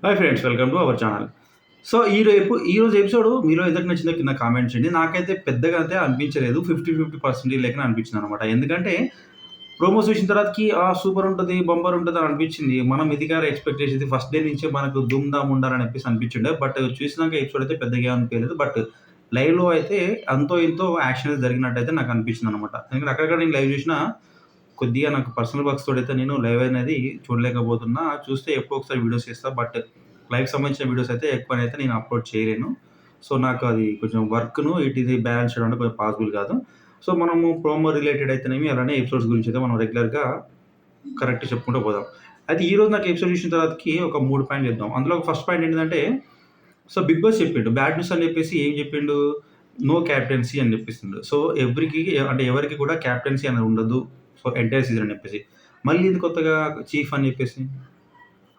Hi friends, welcome to our channel. So, ఈరోజు episode మీలో ఎవరికి నచ్చిందో కింద కామెంట్ చేయండి. నాకైతే పెద్దగా అయితే అనిపించలేదు. 50, 50% లెక్కన అనిపించిందనమాట. ఎందుకంటే ప్రోమోస్ చూసిన తర్వాతకి సూపర్ ఉంటది, బంపర్ ఉంటది అని అనిపించింది. మనం ఇది గాని ఎక్స్‌పెక్ట్ చేసేది ఫస్ట్ డే నుంచే మనకు ధూమ్ ధామ్ ఉండాలని చెప్పేసి అనిపించుండే. బట్ చూసినాక ఎపిసోడ్ అయితే పెద్దగా ఏం అనిపియలేదు. బట్ లైవ్‌లో అయితే అంతో ఇంతో యాక్షన్ జరిగినట్టయితే నాకు అనిపించిందనమాట. ఎందుకంటే అక్కడక్కడ నేను లైవ్ చూసినా కొద్దిగా నాకు పర్సనల్ వర్క్స్ తోడైతే నేను లైవ్ అనేది చూడలేకపోతున్నా. చూస్తే ఎప్పుడో ఒకసారి వీడియోస్ చేస్తా. బట్ లైవ్‌కి సంబంధించిన వీడియోస్ అయితే ఎక్కువనైతే నేను అప్‌లోడ్ చేయలేను. సో, నాకు అది కొంచెం వర్క్‌ను ఇది బ్యాలెన్స్ చేయడం అంటే కొంచెం పాసిబుల్ కాదు. సో, మనము ప్రోమో రిలేటెడ్ అయితేనేమి అలానే ఎపిసోడ్స్ గురించి అయితే మనం రెగ్యులర్‌గా కరెక్ట్ చెప్పుకుంటూ పోదాం. అయితే ఈరోజు నాకు ఎపిసోడ్ చూసిన తర్వాతకి ఒక 3 పాయింట్లు చెప్దాం. అందులో ఫస్ట్ పాయింట్ ఏంటిదంటే, సో, 'బిగ్ బాస్' చెప్పిండు. బ్యాడ్ న్యూస్ అని చెప్పేసి ఏం చెప్పిండు? నో క్యాప్టెన్సీ అని చెప్పేసిండు. సో, అంటే ఎవరికి కూడా క్యాప్టెన్సీ అనేది ఉండదు. సో, ఎంటైర్ సీజన్ అని చెప్పేసి. మళ్ళీ ఇది కొత్తగా చీఫ్ అని చెప్పేసి.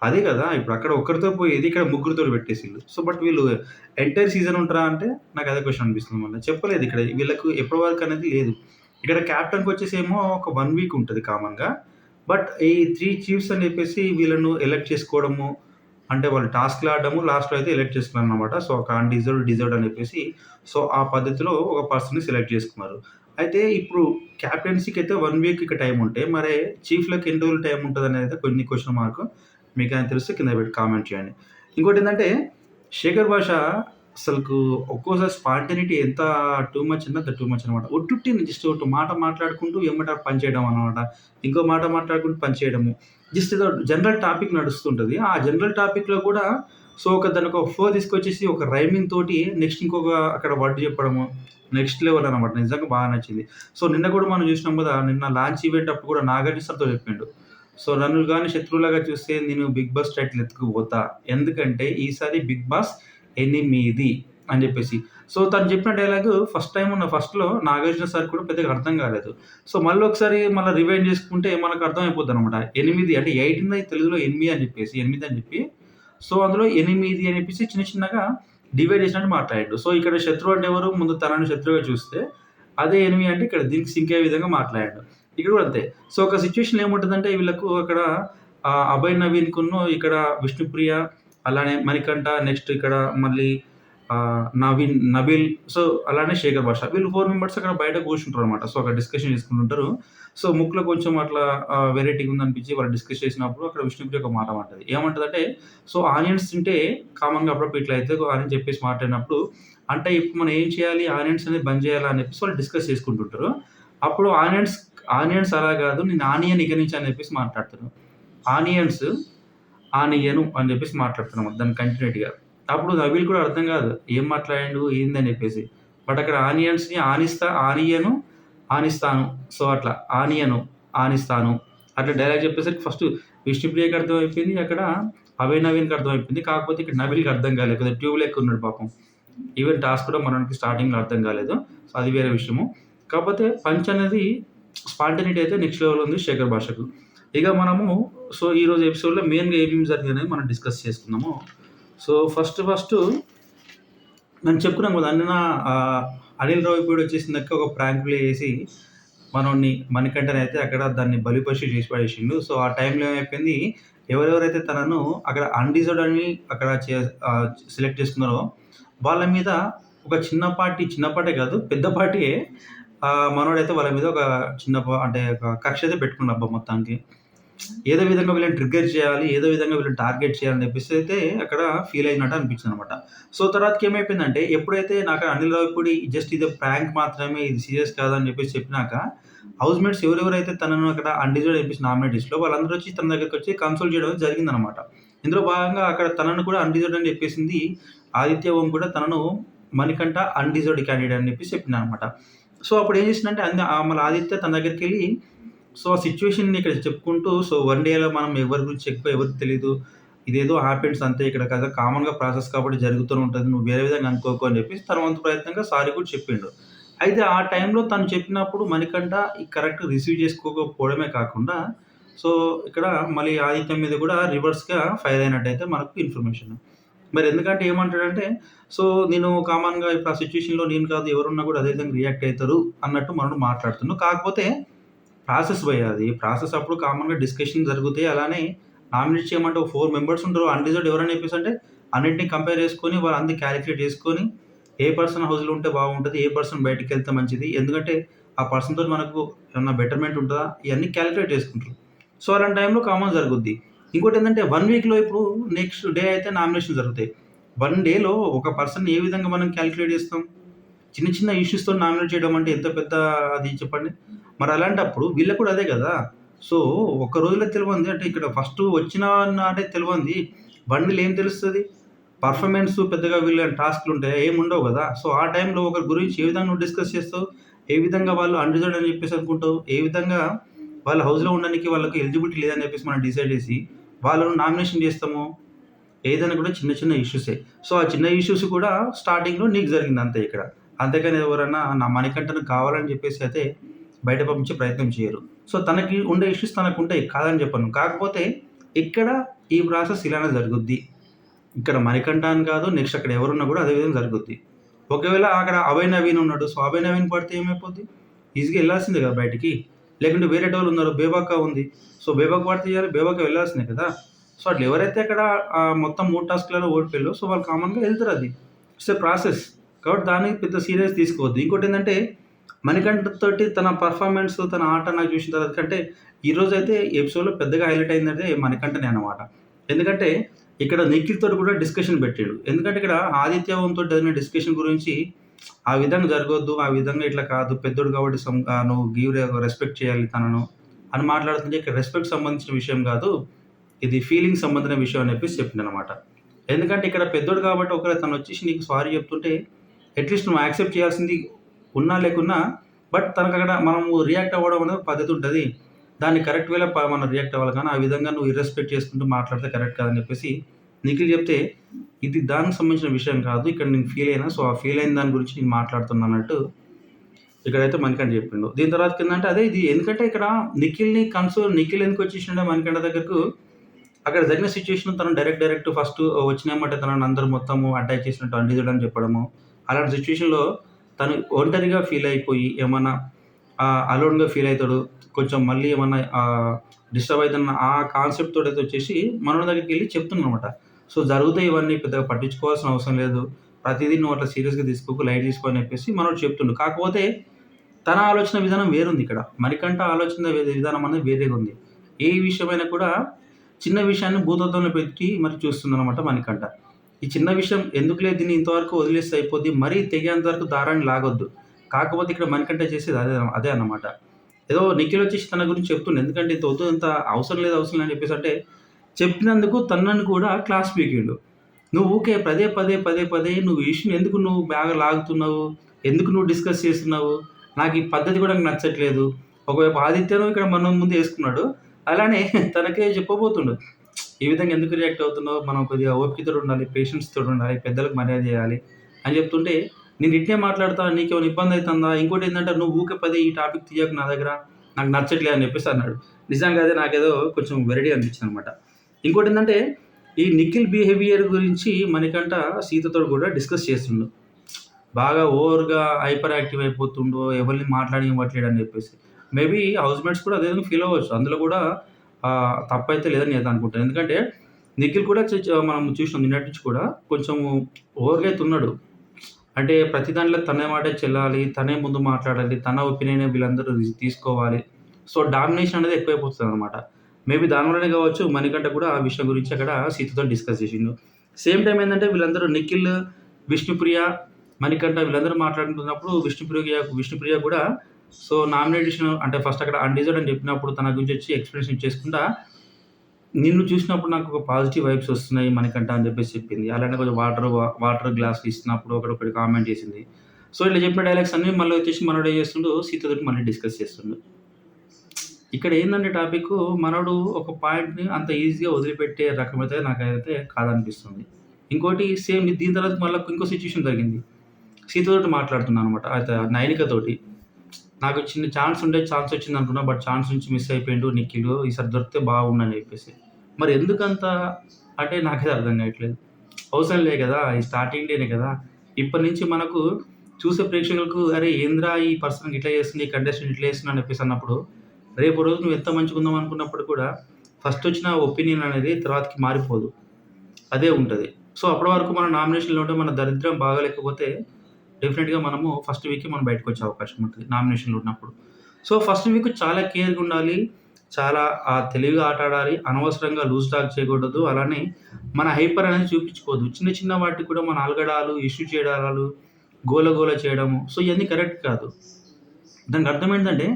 అదే కదా! ఇప్పుడు అక్కడ ఒక్కరితో పోయేది ఇక్కడ ముగ్గురితోటి పెట్టేసిల్లు. సో, బట్ వీళ్ళు ఎంటైర్ సీజన్ ఉంటారా అంటే నాకు అదే క్వెషన్ అనిపిస్తుంది మళ్ళీ. చెప్పలేదు ఇక్కడ. వీళ్ళకు ఎప్పటి వరకు అనేది లేదు. ఇక్కడ క్యాప్టెన్‌కొచ్చేసేమో ఒక 1 వీక్ ఉంటది కామన్‌గా. బట్ ఈ 3 చీఫ్స్ అని చెప్పేసి వీళ్ళను ఎలక్ట్ చేసుకోవడము, అంటే వాళ్ళు టాస్క్‌లు ఆడడము, లాస్ట్‌లో అయితే ఎలక్ట్ చేసుకున్నారనమాట. సో, ఒక డిజర్వ్డ్ అని చెప్పేసి సో, ఆ పద్ధతిలో ఒక పర్సన్‌ని సెలెక్ట్ చేసుకున్నారు. అయితే ఇప్పుడు క్యాప్టెన్సీకైతే 1 వీక్ ఇక టైమ్ ఉంటే, మరి చీఫ్‌లకి ఎన్ని రోజులు టైమ్ ఉంటదనేది కొన్ని క్వెషన్ మార్క్. మీకేమైనా తెలిస్తే కింద పెట్టి కామెంట్ చేయండి. ఇంకోటేంటంటే, 'శేఖర్ భాష' అసలుకు ఒక్కోసారి స్పాంటేనిటీ ఎంత టూ మచ్ అంటే అంత టూ మచ్ అనమాట. ఉట్టుట్టిని జస్ట్ ఒక మాట మాట్లాడుకుంటూ ఎమ్మటే పని చేయడం అనమాట. ఇంకో మాట మాట్లాడుకుంటూ పని చేయడము. జస్ట్ ఏదో జనరల్ టాపిక్ నడుస్తుంటది. ఆ జనరల్ టాపిక్‌లో కూడా సో, దానికొక ఫ్లో తీసుకొచ్చేసి ఒక రైమింగ్ తోటి నెక్స్ట్ ఇంకొక అక్కడ వర్డ్ చెప్పడము. నెక్స్ట్ లెవెల్ అనమాట. నిజంగా బాగా నచ్చింది. సో, నిన్న కూడా మనం చూసినాం కదా! నిన్న లాంచ్ ఈవెంట్ అప్పుడు కూడా 'నాగార్జున సార్‌తో' చెప్పిండు. సో, నన్ను గాని శత్రువులాగా చూస్తే నేను 'బిగ్ బాస్' టైటిల్ ఎత్తుకుపోతా. ఎందుకంటే ఈసారి 'బిగ్ బాస్' 8 అని చెప్పేసి. సో, తను చెప్పిన డైలాగు ఫస్ట్‌లో నాగార్జున సార్‌కి కూడా పెద్దగా అర్థం కాలేదు. సో, మళ్ళీ రివైండ్ చేసుకుంటే మనకు అర్థమైపోద్దనమాట. 8 అంటే 8ని తెలుగులో 8 అని చెప్పేసి, 8 అని చెప్పి సో, అందులో 8 అని చెప్పేసి చిన్న చిన్నగా డివైడ్ చేసినట్టు మాట్లాడిండు. సో, ఇక్కడ శత్రువు అంటే ఎవరు? ముందు తనని శత్రువుగా చూస్తే, అదే ఎనిమి అంటే ఇక్కడ దీనికి సింక్ అయ్యే విధంగా మాట్లాడిండు. ఇక్కడ కూడా అంతే. సో, ఒక సిట్యుయేషన్‌లో ఏముంటదంటే వీళ్ళకు అక్కడ అభయ్ నవీన్‌కును ఇక్కడ విష్ణుప్రియ, అలానే మణికంఠ, నెక్స్ట్ ఇక్కడ మళ్ళీ నబీల్, సో, అలానే శేఖర్ భాష. వీళ్ళు 4 మెంబర్స్ అక్కడ బయట కూర్చుంటారనమాట. సో, అక్కడ డిస్కషన్ చేసుకుంటుంటారు. సో, ముక్కులో కొంచెం అట్లా వెరైటీగా ఉందనిపించి వాళ్ళు డిస్కస్ చేసినప్పుడు అక్కడ విష్ణుప్రియ ఒక మాట అంటది. ఏమంటదంటే, సో, ఆనియన్స్ తింటే కామన్‌గా అప్పుడప్పుడు ఇట్లా అయితది అని చెప్పేసి మాట్లాడినప్పుడు, అంటే ఇప్పుడు మనం ఏం చేయాలి? ఆనియన్స్ అనేది బంద్ చేయాలా అని చెప్పేసి వాళ్ళు డిస్కస్ చేసుకుంటుంటారు. అప్పుడు ఆనియన్స్ అలా కాదు. నేను ఆనియన్ ఇక నుంచి అని చెప్పేసి మాట్లాడతారు. ఆనియన్స్ ఆనియను అని చెప్పేసి మాట్లాడుతున్నాం దాన్ని కంటిన్యూటీగా. అప్పుడు నబీల్ కూడా అర్థం కాదు. ఏం మాట్లాడిండు ఏందని చెప్పేసి. బట్ అక్కడ ఆనియన్స్‌ని ఆనియను, ఆనిస్తాను. సో, అట్లా ఆనియను, ఆనిస్తాను. అట్లా డైలాగ్ చెప్పేసరికి ఫస్ట్ విష్ణుప్రియకి అర్థమైపోయింది. అక్కడ అభయ్ నవీన్‌కి అర్థమైపోయింది. కాకపోతే ఇక్కడ నబీల్‌కి అర్థం కాలేదు. కొద్దిగా ట్యూబ్ లెక్క ఉన్నాడు పాపం. ఈవెన్ టాస్క్ కూడా మనోనికి స్టార్టింగ్‌లో అర్థం కాలేదు. సో, అది వేరే విషయము. కాకపోతే పంచ్ అనేది స్పాంటేనిటీ అయితే నెక్స్ట్ లెవెల్ ఉంది శేఖర్ భాషకు. ఇక మనము సో, ఈరోజు ఎపిసోడ్‌లో మెయిన్‌గా ఏమేమి జరిగాయనేది మనం డిస్కస్ చేసుకుందాము. సో, ఫస్ట్ మనం చెప్పుకున్నాం కదా! అనిల్ రావిపూడి వచ్చేసిందక్క ఒక ప్రాంక్‌లో ఏసి మణికంఠనైతే అక్కడ దాన్ని బలిపశు చేసి పడేసిండు. సో, ఆ టైంలో ఏమైపోయింది, ఎవరెవరైతే తనను అక్కడ అన్‌డిజర్వ్డ్ అని అక్కడ సెలెక్ట్ చేసుకున్నారో, వాళ్ళ మీద ఒక చిన్నపాటే కాదు పెద్ద పార్టీయే మనోడైతే వాళ్ళ మీద ఒక అంటే ఒక కక్ష అయితే పెట్టుకున్నాడబ్బా మొత్తానికి. ఏదో విధంగా వీళ్ళని ట్రిగ్గర్ చేయాలి, ఏదో విధంగా వీళ్ళని టార్గెట్ చేయాలని చెప్పేసి అయితే అక్కడ ఫీల్ అయినట్టు అనిపించిందనమాట. సో, తర్వాతకి ఏమైపోయిందంటే ఎప్పుడైతే నాకు అనిల్ రావిపూడి జస్ట్ ఇది ప్రాంక్ మాత్రమే, ఇది సీరియస్ కాదని చెప్పేసి చెప్పినాక, హౌస్‌మేట్స్ ఎవరెవరైతే తనను అక్కడ అన్‌డిజర్వ్డ్ అని చెప్పేసి నామినేట్ చేసిర్రో వాళ్ళందరూ వచ్చి తన దగ్గరికొచ్చి కన్సోల్ చేయడం జరిగిందనమాట. ఇందులో భాగంగా అక్కడ తనను కూడా అన్‌డిజర్వ్డ్ అని చెప్పేసింది. ఆదిత్య ఓం కూడా తనను మణికంఠ అన్‌డిజర్వ్డ్ క్యాండిడేట్ అని చెప్పేసి చెప్పిందనమాట. సో, అప్పుడు ఏం చేసిందంటే మళ్ళీ ఆదిత్య తన దగ్గరికెళ్ళి సో, ఆ సిట్యుయేషన్‌ని ఇక్కడ చెప్పుకుంటూ సో, వన్ డేలో మనం ఎవరి గురించి ఎక్కువ ఎవరికీ తెలీదు. ఇదేదో హ్యాపెన్స్ అంతే ఇక్కడ కదా! కామన్‌గా ప్రాసెస్ కాబట్టి జరుగుతూనే ఉంటది. నువ్వు వేరే విధంగా అనుకోకు అని చెప్పేసి తన వంతు ప్రయత్నంగా సారీ కూడా చెప్పిండు. అయితే ఆ టైంలో తను చెప్పినప్పుడు మణికంఠ కరెక్ట్ రిసీవ్ చేసుకోకపోవడమే కాకుండా సో, ఇక్కడ మళ్ళీ ఆదిత్య మీద కూడా రివర్స్‌గా ఫైర్ అయినట్టయితే మనకు ఇన్ఫర్మేషన్. మరి ఎందుకంటే ఏమంటాడంటే, సో, నేను కామన్‌గా ఇప్పుడు ఆ సిట్యుయేషన్‌లో నేను కాదు ఎవరున్నా కూడా అదే విధంగా రియాక్ట్ అయితారు అన్నట్టు మనోడు మాట్లాడుతుండు. కాకపోతే ప్రాసెస్ భయ్యా అది. ప్రాసెస్ అప్పుడు కామన్‌గా డిస్కషన్ జరుగుతాయి. అలానే నామినేట్ చేయమంటే ఒక 4 మెంబర్స్ ఉంటారు. అన్‌రిజర్వ్డ్ ఎవరని చెప్పేసి అంటే అన్నిటిని కంపేర్ చేసుకొని వాళ్ళందరిని క్యాలిక్యులేట్ చేసుకొని ఏ పర్సన్ హౌస్‌లో ఉంటే బాగుంటది, ఏ పర్సన్ బయటికెళ్తే మంచిది. ఎందుకంటే ఆ పర్సన్‌తోటి మనకు ఏమన్నా బెటర్‌మెంట్ ఉంటదా? ఇయన్నీ క్యాలిక్యులేట్ చేసుకుంటారు. సో, అలాంటి టైంలో కామన్ జరుగుద్ది. ఇంకోటేందంటే 1 వీక్‌లో ఇప్పుడు నెక్స్ట్ డే అయితే నామినేషన్ జరుగుతాయి. 1 డేలో ఒక పర్సన్‌ని ఏ విధంగా మనం క్యాలిక్యులేట్ చేస్తాం? చిన్న చిన్న ఇష్యూస్‌తో నామినేట్ చేయడం అంటే ఎంత పెద్ద అది చెప్పండి. మరి అలాంటప్పుడు వీళ్ళకి కూడా అదే గదా! సో, ఒక్క రోజులో తెలవంది అంటే ఇక్కడ ఫస్ట్ వచ్చిన నాడే తెలవంది బండిలో ఏం తెలుస్తది? పర్ఫార్మెన్స్ పెద్దగా వీళ్ళ టాస్క్‌లుంటాయా? ఏముండవు గదా! సో, ఆ టైంలో ఒకరి గురించి ఏ విధంగా నువ్వు డిస్కస్ చేస్తావు? ఏ విధంగా వాళ్ళు అన్‌రిజర్వ్డ్ అని చెప్పేసి అనుకుంటావు? ఏ విధంగా వాళ్ళ హౌస్‌లో ఉండడానికి వాళ్ళకి ఎలిజిబిలిటీ లేదని చెప్పేసి మనం డిసైడ్ చేసి వాళ్ళను నామినేషన్ చేస్తాము? ఏదైనా కూడా చిన్న చిన్న ఇష్యూసే. సో, ఆ చిన్న ఇష్యూస్ కూడా స్టార్టింగ్‌లో నీకు జరిగింది అంతే ఇక్కడ. అంతేగాని ఎవరన్నా నా మణికంఠను కావాలని చెప్పేసి అయితే బయట పంపించే ప్రయత్నం చేయరు. సో, తనకి ఉండే ఇష్యూస్ తనకుంటాయి. కాదని చెప్పను. కాకపోతే ఇక్కడ ఈ ప్రాసెస్ ఇలానే జరుగుద్ది. ఇక్కడ మణికంఠ అని కాదు. నెక్స్ట్ అక్కడ ఎవరున్నా కూడా అదే విధంగా జరుగుద్ది. ఒకవేళ అక్కడ అభయ్ నవీన్ ఉన్నాడు. సో, అభయ్ నవీన్ పడితే ఏమైపోద్ది? ఈజీగా ఎళ్ళాల్సిందే కదా బయటికి. లేకుంటే వేరేటోళ్ళున్నారు. బేబాకా ఉంది. సో, బేబాక పడితే ఇయాల బేబాక వెళ్ళాల్సిందే కదా! సో, అట్లా ఎవరైతే అక్కడ మొత్తం 3 టాస్క్‌లలో ఓడిపోయిల్లో సో, వాళ్ళు కామన్‌గా ఎళ్తారది. It's a process. కాబట్టి దాన్ని పెద్ద సీరియస్ తీసుకోవద్దు. ఇంకోటేందంటే మణికంఠతోటి తన పెర్ఫార్మన్స్, తన ఆట నాకు చూసిన తర్వాత కంటే ఈరోజైతే ఎపిసోడ్‌లో పెద్దగా హైలైట్ అయిందంటే మణికంఠనే అన్నమాట. ఎందుకంటే ఇక్కడ నిఖిల్ తోటి కూడా డిస్కషన్ పెట్టాడు. ఎందుకంటే ఇక్కడ ఆదిత్య ఓంతోటి జరిగిన డిస్కషన్ గురించి ఆ విధంగా జరగొద్దు. ఆ విధంగా ఇట్లా కాదు. పెద్దోడు కాబట్టి నువ్వు రెస్పెక్ట్ చేయాలి తనను అని మాట్లాడుతుంటే ఇక్కడ రెస్పెక్ట్ సంబంధించిన విషయం కాదు. ఇది ఫీలింగ్స్ సంబంధించిన విషయం అని చెప్పేసి చెప్పిండనమాట. ఎందుకంటే ఇక్కడ పెద్దోడు కాబట్టి ఒకవేళ తనొచ్చేసి నీకు సారీ చెప్తుంటే అట్‌లీస్ట్ నువ్వు యాక్సెప్ట్ చేయాల్సింది ఉన్నా లేకున్నా బట్ తనకక్కడ మనము రియాక్ట్ అవ్వడం అనేది ఒక పద్ధతి ఉంటది. దాన్ని కరెక్ట్ వేలో మనం రియాక్ట్ అవ్వాలి కానీ, ఆ విధంగా నువ్వు ఇర్రెస్పెక్ట్ చేసుకుంటూ మాట్లాడితే కరెక్ట్ కాదని చెప్పేసి నిఖిల్ చెప్తే, ఇది దానికి సంబంధించిన విషయం కాదు. ఇక్కడ నేను ఫీల్ అయినా. సో, ఆ ఫీల్ అయిన దాని గురించి నేను మాట్లాడుతున్నా అన్నట్టు ఇక్కడైతే మణికంఠ చెప్పిండు. దీని తర్వాతకేందంటే అదే ఇది ఎందుకంటే ఇక్కడ నిఖిల్ ఎందుకు వచ్చేసిండే మణికంఠ దగ్గరకు అక్కడ జరిగిన సిట్యుయేషన్ తను డైరెక్ట్ ఫస్ట్ వచ్చినెమ్మటే తనని అందరూ మొత్తము అటాక్ చేసినట్టు అన్‌రిజర్వ్డ్ అని చెప్పడము. అలాంటి సిట్యుయేషన్‌లో తను ఒంటరిగా ఫీల్ అయిపోయి ఏమన్నా అలోన్‌గా ఫీల్ అయితాడు. కొంచెం మళ్ళీ ఏమన్నా డిస్టర్బ్ అయితున్న ఆ కాన్సెప్ట్ తోటైతే వచ్చేసి మనోడి దగ్గరికెళ్ళి చెప్తున్నాడనమాట. సో, జరుగుతాయి ఇవన్నీ పెద్దగా పట్టించుకోవాల్సిన అవసరం లేదు. ప్రతీదీ నువ్వు అట్లా సీరియస్‌గా తీసుకోకు, లైట్ తీసుకో అని చెప్పేసి మనోడు చెప్తుండు. కాకపోతే తన ఆలోచన విధానం వేరుంది ఇక్కడ. మణికంఠ ఆలోచన విధానం అనేది వేరేగుంది. ఏ విషయమైనా కూడా చిన్న విషయాన్ని భూతద్దంలో పెట్టి మరి చూస్తుందనమాట మణికంఠ. ఈ చిన్న విషయం ఎందుకులే దీన్ని ఇంతవరకు వదిలేస్తే అయిపోద్ది. మరీ తెగేంత వరకు దారాన్ని లాగొద్దు. కాకపోతే ఇక్కడ మణికంఠ చేసేది అదే అన్నమాట. ఏదో నిఖిల్ వచ్చేసి తన గురించి చెప్తుండు. ఎందుకంటే ఇంత వద్దు, ఇంత అవసరం లేదు అని చెప్పేసి అంటే చెప్పినందుకు తనని కూడా క్లాస్ పీకిండు. నువ్వు ఊకే పదే నువ్వు ఈ ఇష్యూని ఎందుకు నువ్వు బాగా లాగుతున్నావు? ఎందుకు నువ్వు డిస్కస్ చేస్తున్నావు? నాకు ఈ పద్ధతి కూడా నచ్చట్లేదు. ఒకవైపు ఆదిత్యను ఇక్కడ మన ముందు యేసుకున్నాడు. అలానే తనకే చెప్పబోతుండు. ఈ విధంగా ఎందుకు రియాక్ట్ అవుతున్నావు? మనం కొద్దిగా ఓపికతోటి ఉండాలి, పేషెన్స్ తోటి ఉండాలి, పెద్దలకు మర్యాద చేయాలి అని చెప్తుంటే, నేను ఇట్నే మాట్లాడతా నీకేమైనా ఇబ్బంది అయితుందా? ఇంకోటేందంటే నువ్వు ఊకే పదే ఈ టాపిక్ తీయకు నా దగ్గర. నాకు నచ్చట్లేదు అని చెప్పేసి అన్నాడు. నిజంగా అదే నాకేదో కొంచెం వెరైటీగా అనిపించిందనమాట. ఇంకోటేందంటే ఈ నిఖిల్ బిహేవియర్ గురించి మణికంఠ సీతతోటి కూడా డిస్కస్ చేస్తుండు. బాగా ఓవర్‌గా హైపర్ యాక్టివ్ అయిపోతుండు. ఎవరిని మాట్లాడనివ్వట్లేడు అని చెప్పేసి. మేబీ హౌస్‌మేట్స్ కూడా అదే విధంగా ఫీల్ అవ్వచ్చు. అందులో కూడా తప్పైతే లేదని నేనైతే అనుకుంటాను. ఎందుకంటే నిఖిల్ కూడా మనం చూసినాం నిన్నటి నుంచి కూడా కొంచెము ఓవర్‌గా అయితే ఉన్నాడు. అంటే ప్రతి దాంట్లో తన మాటే చెల్లాలి, తనే ముందు మాట్లాడాలి, తన ఒపీనియనే వీళ్ళందరూ తీసుకోవాలి. సో, డామినేషన్ అనేది ఎక్కువైపోతుందనమాట. మేబీ దానివల్లనే కావచ్చు మణికంఠ కూడా ఆ విషయం గురించి అక్కడ సీతతో డిస్కస్ చేసిండు. సేమ్ టైమ్ ఏందంటే వీళ్ళందరూ నిఖిల్, విష్ణుప్రియ, మణికంఠ వీళ్ళందరూ మాట్లాడుకుంటున్నప్పుడు విష్ణుప్రియ కూడా సో, నామినేషన్ అంటే ఫస్ట్ అక్కడ అన్‌డిజర్వ్డ్ అని చెప్పినప్పుడు తన గురించి వచ్చి ఎక్స్‌ప్లనేషన్ ఇచ్చేసుకుంటా, నిన్ను చూసినప్పుడు నాకు ఒక పాజిటివ్ వైబ్స్ వస్తున్నాయి మణికంఠ అని చెప్పేసి చెప్పింది. అలానే కొంచెం వాటర్ గ్లాస్‌లు ఇస్తున్నప్పుడు ఒకటి కామెంట్ చేసింది. సో, ఇట్లా చెప్పిన డైలాగ్స్ అన్నీ మళ్ళీ వచ్చేసి మనోడు ఏం చేస్తుండు సీతతోటి మళ్ళీ డిస్కస్ చేస్తుండు. ఇక్కడ ఏందంటే టాపిక్కు మనోడు ఒక పాయింట్‌ని అంత ఈజీగా వదిలిపెట్టే రకమైతే నాకైతే కాదనిపిస్తుంది. ఇంకోటి సేమ్ దీని తర్వాత మళ్ళా ఇంకో సిట్యుయేషన్ జరిగింది. సీతతోటి మాట్లాడుతున్నా అనమాట. అయితే నైనికతోటి. నాకు చిన్న ఛాన్స్ వచ్చిందనుకున్నా. బట్ ఛాన్స్ నుంచి మిస్ అయిపోయిండు నిఖిలు. ఈసారి దొరికితే బాగుండని చెప్పేసి. మరి ఎందుకంత అంటే నాకైతే అర్థం కావట్లేదు. అవసరం లే కదా! ఈ స్టార్టింగ్ డేనే కదా! ఇప్పటి నుంచి మనకు చూసే ప్రేక్షకులకు అరే! ఏందిరా ఈ పర్సన్ ఇట్లా చేస్తుంది, ఈ కంటెస్టెంట్ ఇట్లా చేస్తుండు అని చెప్పేసి అన్నప్పుడు, రేపు రోజు నువ్వు ఎంత మంచిగుందాం అనుకున్నప్పుడు కూడా ఫస్ట్ వచ్చిన ఒపీనియన్ అనేది తర్వాతకి మారిపోదు. అదే ఉంటది. సో, అప్పటి వరకు మనం నామినేషన్‌లో ఉంటే మన దరిద్రం బాగాలేకపోతే డెఫినిట్‌గా మనము ఫస్ట్ వీకే మనం బయటకొచ్చే అవకాశం ఉంటది నామినేషన్‌లో ఉన్నప్పుడు. సో, ఫస్ట్ వీక్ చాలా కేర్‌గా ఉండాలి. చాలా తెలివిగా ఆట ఆడాలి. అనవసరంగా లూజ్ టాక్ చేయకూడదు. అలానే మన హైపర్ అనేది చూపించుకోవద్దు. చిన్న చిన్న వాటికి కూడా మన అలగడాలు, ఇష్యూ చేయడాలు, గోల గోల చేయడము. సో, ఇయన్నీ కరెక్ట్ కాదు. దానికి అర్థం ఏంటంటే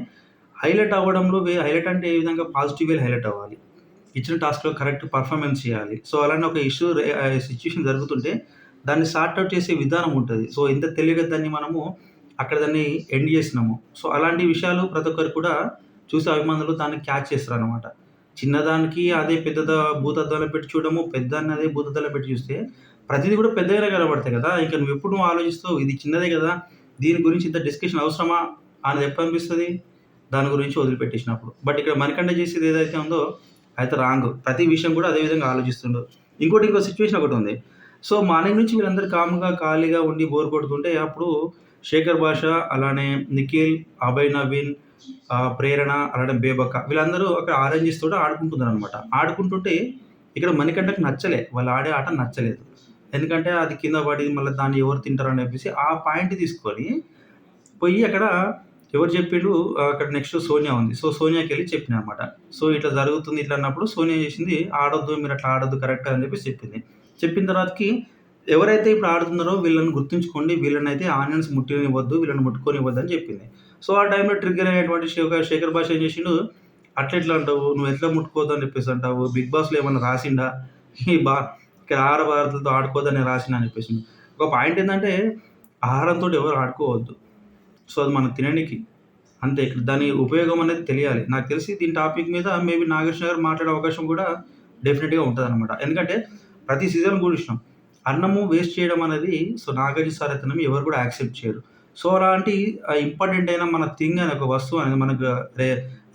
హైలైట్ అవ్వడంలో హైలైట్ అంటే ఏ విధంగా పాజిటివ్ వేలో హైలైట్ అవ్వాలి. ఇచ్చిన టాస్క్‌లో కరెక్ట్ పర్ఫార్మెన్స్ చేయాలి. సో, అలానే ఒక ఇష్యూ సిట్యుయేషన్ జరుగుతుంటే దాన్ని సార్ట్ ఔట్ చేసే విధానం ఉంటది. సో, ఎంత తెలివిగా దాన్ని మనము అక్కడ దాన్ని ఎండ్ చేసినాము. సో, అలాంటి విషయాలు ప్రతి ఒక్కరు కూడా చూసే అభిమానులు దాన్ని క్యాచ్ చేస్తారనమాట. చిన్నదానికి అదే భూతద్దంలో పెట్టి చూడడము, పెద్దాన్ని అదే భూతద్దంలో పెట్టి చూస్తే ప్రతిది కూడా పెద్దగానే కనబడతాయి కదా! ఇంక నువ్వు ఆలోచిస్తావు ఇది చిన్నదే కదా! దీని గురించి ఇంత డిస్కషన్ అవసరమా అనేది ఎప్పుడు అనిపిస్తది? దాని గురించి వదిలిపెట్టేసినప్పుడు. బట్ ఇక్కడ మణికంఠ చేసేది ఏదైతే ఉందో అయితే రాంగ్. ప్రతి విషయం కూడా అదే విధంగా ఆలోచిస్తుండు. ఇంకో సిట్యుయేషన్ ఒకటుంది. సో, మార్నింగ్ నుంచి వీళ్ళందరూ కామ్‌గా, ఖాళీగా ఉండి బోర్ కొడుతుంటే అప్పుడు శేఖర్ భాష, అలానే నిఖిల్, అభయ్ నవీన్, ప్రేరణ, అలానే బేబక్క వీళ్ళందరూ అక్కడ ఆరెంజెస్ తోటి ఆడుకుంటున్నారనమాట. ఆడుకుంటుంటే ఇక్కడ మణికంఠకి నచ్చలే. వాళ్ళు ఆడే ఆట నచ్చలేదు. ఎందుకంటే అది కింద పడి మళ్ళీ దాన్ని ఎవరు తింటారని చెప్పేసి ఆ పాయింట్ తీసుకొని పోయి అక్కడ ఎవరు చెప్పిండు అక్కడ నెక్స్ట్ సోనియా ఉంది. సో, సోనియాకెళ్ళి చెప్పినా అనమాట. సో, ఇట్లా జరుగుతుంది ఇట్లా అన్నప్పుడు సోనియా చేసింది ఆడొద్దు మీరు అట్లా ఆడొద్దు కరెక్ట్ అని చెప్పేసి చెప్పింది. చెప్పిన తర్వాతకి ఎవరైతే ఇప్పుడు ఆడుతున్నారో వీళ్ళని గుర్తుంచుకోండి. వీళ్ళనైతే ఆనియన్స్ ముట్టనివ్వద్దు. వీళ్ళని ముట్టుకోనివ్వద్దు అని చెప్పింది. సో, ఆ టైంలో ట్రిగ్గర్ అయినటువంటి శేఖర్ భాష ఏం చేసిండు, అట్లెట్లా అంటావు? నువ్వు ఎట్లా ముట్టుకోవద్దు అని చెప్పేసి అంటావు? బిగ్ బాస్‌లో ఏమన్నా రాసిండా? ఈ బా ఇక్కడ ఆహార పదార్థాలతో ఆడుకోవద్దని రాసిండా అని చెప్పేసిండు. ఒక పాయింట్ ఏందంటే ఆహారంతోటి ఎవరు ఆడుకోవద్దు. సో, అది మనం తిననీకి. అంతే. దాని ఉపయోగం అనేది తెలియాలి. నాకు తెలిసి దీని టాపిక్ మీద మేబీ నాగార్జున గారు మాట్లాడే అవకాశం కూడా డెఫినిట్‌గా ఉంటదనమాట. ఎందుకంటే ప్రతి సీజన్ చూసినాం. అన్నము వేస్ట్ చేయడం అనేది సో, నాగార్జున సార్ అయితేనేమి ఎవరు కూడా యాక్సెప్ట్ చేయరు. సో, అలాంటి ఇంపార్టెంట్ అయిన మన థింగ్ అనే ఒక వస్తువు అనేది మనకు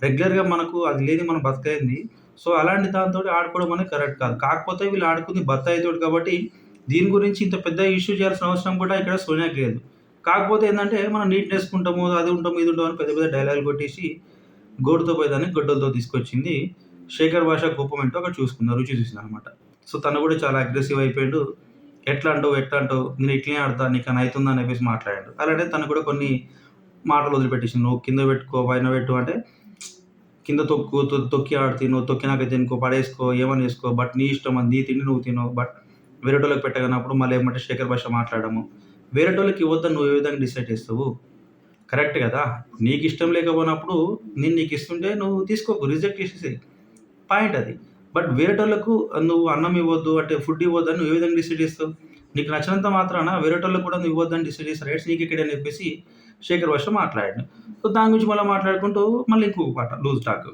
రెగ్యులర్‌గా మనకు అది లేనిది మనం బతకలేనిది. సో, అలాంటి దానితోటి ఆడుకోవడం అనేది కరెక్ట్ కాదు. కాకపోతే వీళ్ళు ఆడుకుంది బత్తాయితోటి కాబట్టి దీని గురించి ఇంత పెద్ద ఇష్యూ చేయాల్సిన అవసరం కూడా ఇక్కడ సోనియాకి లేదు. కాకపోతే ఏందంటే మనం నీట్‌నెస్‌కుంటాము, అది ఉంటాము, ఇది ఉంటాము అని పెద్ద పెద్ద డైలాగులు కొట్టేసి గోటుతో పోయేదాన్ని గొడ్డలతో తీసుకొచ్చింది. శేఖర్ భాష కోపమేంటో అక్కడ రుచి చూసిందనమాట. సో, తను కూడా చాలా అగ్రెసివ్ అయిపోయిండు. ఎట్లా అంటావు? ఎట్లా అంటావు? నేను ఇట్లనే ఆడతా నీకేమైనా అయితుందా అని చెప్పేసి మాట్లాడాడు. అలానే తను కూడా కొన్ని మాటలు వదిలిపెట్టేసిండు. నువ్వు కింద పెట్టుకో, పైన పెట్టు అంటే కింద తొక్కు, తొక్కి ఆడితే నువ్వు తొక్కినాకైతే ఇంకో పడేసుకో, ఏమన్నా చేసుకో. బట్ నీ ఇష్టం అది నీ తిండి నువ్వు తిను. బట్ వేరేటోళ్ళకి పెట్టగనప్పుడు మళ్ళీ ఏమంటే శేఖర్ భాష మాట్లాడము. వేరేటోళ్ళకి ఇవ్వద్దని నువ్వు ఏ విధంగా డిసైడ్ చేస్తావు? కరెక్ట్ గదా! నీకిష్టం లేకపోయినప్పుడు నేను నీకిస్తుంటే నువ్వు తీసుకోకు. రిజెక్ట్ చేసేసేయి. పాయింట్ అది. బట్ వేరేటోళ్ళకు నువ్వు అన్నం ఇవ్వద్దు అంటే ఫుడ్ ఇవ్వద్దని నువ్వు ఏ విధంగా డిసైడ్ చేస్తావు? నీకు నచ్చినంత మాత్రాన వేరేటోళ్ళకి కూడా నువ్వు ఇవ్వద్దని డిసైడ్ చేసే రైట్స్ నీకెక్కడి అని చెప్పేసి శేఖర్ భాష మాట్లాడాడు. సో, దాని గురించి మళ్ళా మాట్లాడుకుంటూ మళ్ళీ ఇంకొక పాట లూజ్ టాక్.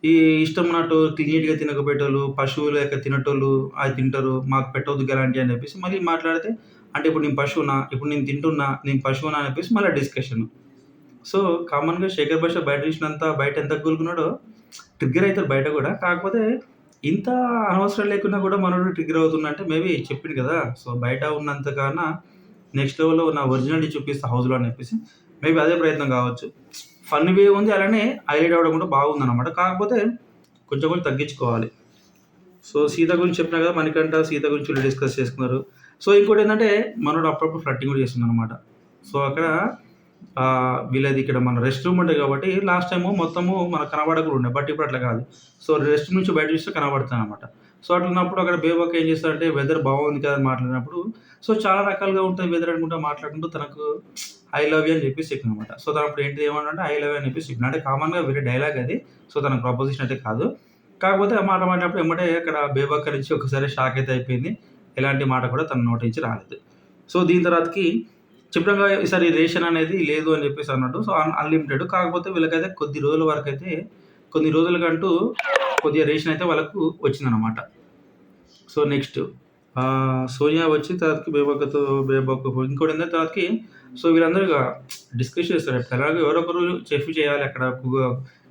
ఈ ఇష్టం ఉన్నట్టు నీట్‌గా తినకపోయేటోళ్ళు, పశువులు లెక్క తినేటోళ్ళు అది తింటారు. మాకు పెట్టొద్దు గలాంటియి అని చెప్పేసి మళ్ళీ మాట్లాడితే అంటే ఇప్పుడు నేను పశువునా? ఇప్పుడు నేను తింటున్నా, నేను పశువునా అని చెప్పేసి మళ్ళా డిస్కషను. సో, కామన్‌గా శేఖర్ భాష బయట ఎంత కూలుకున్నాడో ట్రిగ్గర్ అయితారు బయట గూడా. కాకపోతే ఇంత అనవసరం లేకున్నా గూడా మనోడు ట్రిగ్గర్ అవుతుండంటే మేబీ చెప్పిండు గదా! సో, బయట ఉన్నంత కన్నా నెక్స్ట్ లెవెల్‌లో నా ఒరిజినాలిటీ చూపిస్తా హౌస్‌లో అని చెప్పేసి మేబీ అదే ప్రయత్నం గావచ్చు. ఫన్ వే ఉంది. అలానే హైలైట్ అవ్వడం కూడా బాగుందనమాట. కాకపోతే కొంచెం కొంచెం తగ్గించుకోవాలి. సో, సీత గురించి చెప్పినా కదా! మణికంఠ, సీత గురించి వీళ్ళు డిస్కస్ చేసుకున్నారు. సో, ఇంకోటేంటంటే మనోడు అప్పుడప్పుడు ఫ్లర్టింగ్ కూడా చేస్తుండనమాట. సో, అక్కడ వీళ్ళది ఇక్కడ మన రెస్ట్ రూమ్ ఉంటది కాబట్టి లాస్ట్ టైము మొత్తము మనకు కనపడకుండా ఉండే. బట్ ఇప్పుడు అట్లా కాదు. సో, రెస్ట్ రూమ్ నుంచి బయట చూస్తే కనపడతాయనమాట. సో, అట్లున్నప్పుడు అక్కడ బేబక్క ఏం చేస్తాడంటే వెదర్ బాగుంది కదా! అని మాట్లాడినప్పుడు సో, చాలా రకాలుగా ఉంటది వెదర్ అనుకుంటా మాట్లాడుకుంటూ తనకు ఐ లవ్ యూ అని చెప్పేసి చెప్పిందనమాట. సో, తనప్పుడు ఏంటిది ఏమన్నాడంటే ఐ లవ్ యూ అని చెప్పేసి చెప్పిన. అంటే కామన్‌గా వేరే డైలాగ్ అది. సో, తనకు ప్రపోజిషన్ అయితే కాదు. కాకపోతే ఆ మాట మాట్లాడినప్పుడు ఎమ్మటే అక్కడ బేబక్క నుంచి ఒకసారి షాక్ అయితే అయిపోయింది. ఎలాంటి మాట కూడా తన నోటి నుంచి రాలేదు. సో, దీని తర్వాతకి చెప్పినాంగా ఈసారి రేషన్ అనేది లేదు అని చెప్పేసి అన్నాడు. So, unlimited. కాకపోతే వీళ్ళకైతే కొద్ది రోజుల వరకైతే కొన్ని రోజులకంటూ కొద్దిగా రేషన్ అయితే వాళ్ళకు వచ్చిందనమాట. సో, నెక్స్ట్ సోనియా వచ్చి తర్వాతకి బేబక్క ఇంకోటేందంటే తర్వాతకి సో, వీళ్ళందరూ ఇగ డిస్కస్ చేస్తారు. ఎలాగో ఎవరో ఒకరు చెఫ్ చేయాలి అక్కడ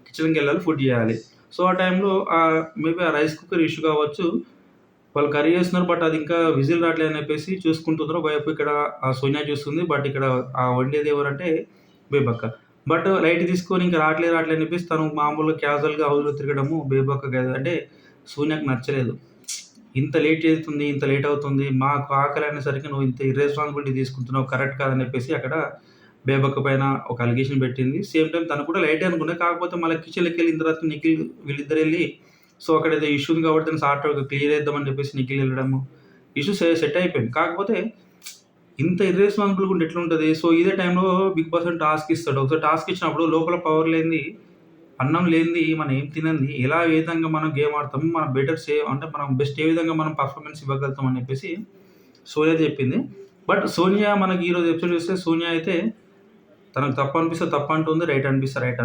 కిచెన్‌కెళ్ళాలి, ఫుడ్ చేయాలి. సో, ఆ టైంలో మేబీ ఆ రైస్ కుక్కర్ ఇష్యూ కావచ్చు. వాళ్ళు కర్రీ చేస్తున్నారు. బట్ అది ఇంకా విజిల్ రావట్లేదు అని చెప్పేసి చూసుకుంటున్నారు. ఒకవైపు ఇక్కడ సోనియా చూస్తుంది. బట్ ఇక్కడ వండేది ఎవరంటే బేబక్క. బట్ లైట్ తీసుకొని ఇంక రావట్లేదు అని చెప్పేసి తను మామూలుగా క్యాజువల్‌గా హౌస్‌లో తిరగడము బేబక్కకి అంటే సోనియాకి నచ్చలేదు. ఇంత లేట్ చేస్తుంది, ఇంత లేట్ అవుతుంది. మాకు ఆకలి అనేసరికి నువ్వు ఇంత ఇర్రెస్పాన్సిబిలిటీ తీసుకుంటున్నావు కరెక్ట్ కాదని చెప్పేసి అక్కడ బేబక్క పైన ఒక అలిగేషన్ పెట్టింది. సేమ్ టైమ్ తను కూడా లైటే అనుకున్నా. కాకపోతే మళ్ళీ కిచెన్‌లోకెళ్ళిన తర్వాత నిఖిల్ వీళ్ళిద్దరెళ్లి సో అక్కడ ఏదో ఇష్యూ ఉంది కాబట్టి దాన్ని సార్ట్ అవుట్ క్లియర్ చేద్దామని చెప్పేసి నిఖిల్ వెళ్ళడము. ఇష్యూ సెట్ అయిపోయింది. కాకపోతే ఇంత ఇర్రెస్పాన్సిబుల్‌గా ఉంటే ఎట్లుంటది? సో ఇదే టైంలో బిగ్ బాస్ టాస్క్ ఇస్తాడు. ఒకసారి టాస్క్ ఇచ్చినప్పుడు లోపల పవర్ లేనిది, అన్నం లేనిది, మనం ఏం తినంది, ఎలా ఏ విధంగా మనం గేమ్ ఆడతాము, మనం అంటే మనం బెస్ట్ ఏ విధంగా మనం పర్ఫార్మెన్స్ ఇవ్వగలుగుతాం అని చెప్పేసి సోనియా చెప్పింది. బట్ సోనియా మనకి ఈరోజు ఎపిసోడ్ చూస్తే సోనియా అయితే తనకు తప్పు అనిపిస్తే తప్పు అంటుంది. రైట్ అనిపిస్తే రైట్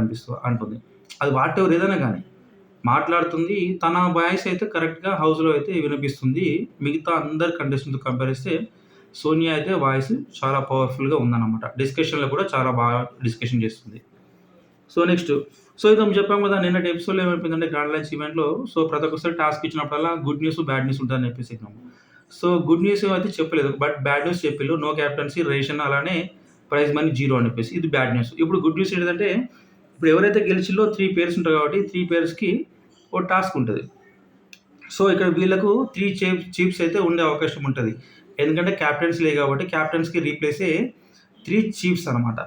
అంటుంది. అది వాటెవర్ ఏదైనా గానీ మాట్లాడుతుంది. తన వాయిస్ అయితే కరెక్ట్‌గా హౌస్‌లో అయితే వినిపిస్తుంది. మిగతా అందరు కంటెస్టెంట్స్‌తో కంపేర్ చేస్తే సోనియా అయితే వాయిస్ చాలా పవర్‌ఫుల్‌గా ఉందన్నమాట. డిస్కషన్‌లో కూడా చాలా బాగా డిస్కషన్ చేస్తుంది. సో నెక్స్ట్ ఇదో చెప్పాం కదా! నిన్నటి ఎపిసోడ్‌లో ఏమైపోయిందంటే గ్రాండ్ లంచ్ ఈవెంట్‌లో ప్రతి ఒక్కసారి టాస్క్ ఇచ్చినప్పుడల్లా గుడ్ న్యూస్, బ్యాడ్ న్యూస్ ఉంటదని చెప్పేసినాము. గుడ్ న్యూస్ అయితే చెప్పలేదు. బట్ బ్యాడ్ న్యూస్ చెప్పిల్లు. నో క్యాప్టెన్సీ, రేషన్ అలానే ప్రైజ్ మనీ 0 అని చెప్పేసి. ఇది బ్యాడ్ న్యూస్. ఇప్పుడు గుడ్ న్యూస్ ఏంటిదంటే ఇప్పుడు ఎవరైతే గెలిచిల్లో 3 పేర్స్ ఉంటాయి కాబట్టి 3 పేర్స్‌కి ఓ టాస్క్ ఉంటది. ఇక్కడ వీళ్ళకు 3 చీఫ్స్ అయితే ఉండే అవకాశం ఉంటది. ఎందుకంటే క్యాప్టెన్స్ లేవు కాబట్టి క్యాప్టెన్స్‌కి రీప్లేసే 3 చీఫ్స్ అనమాట.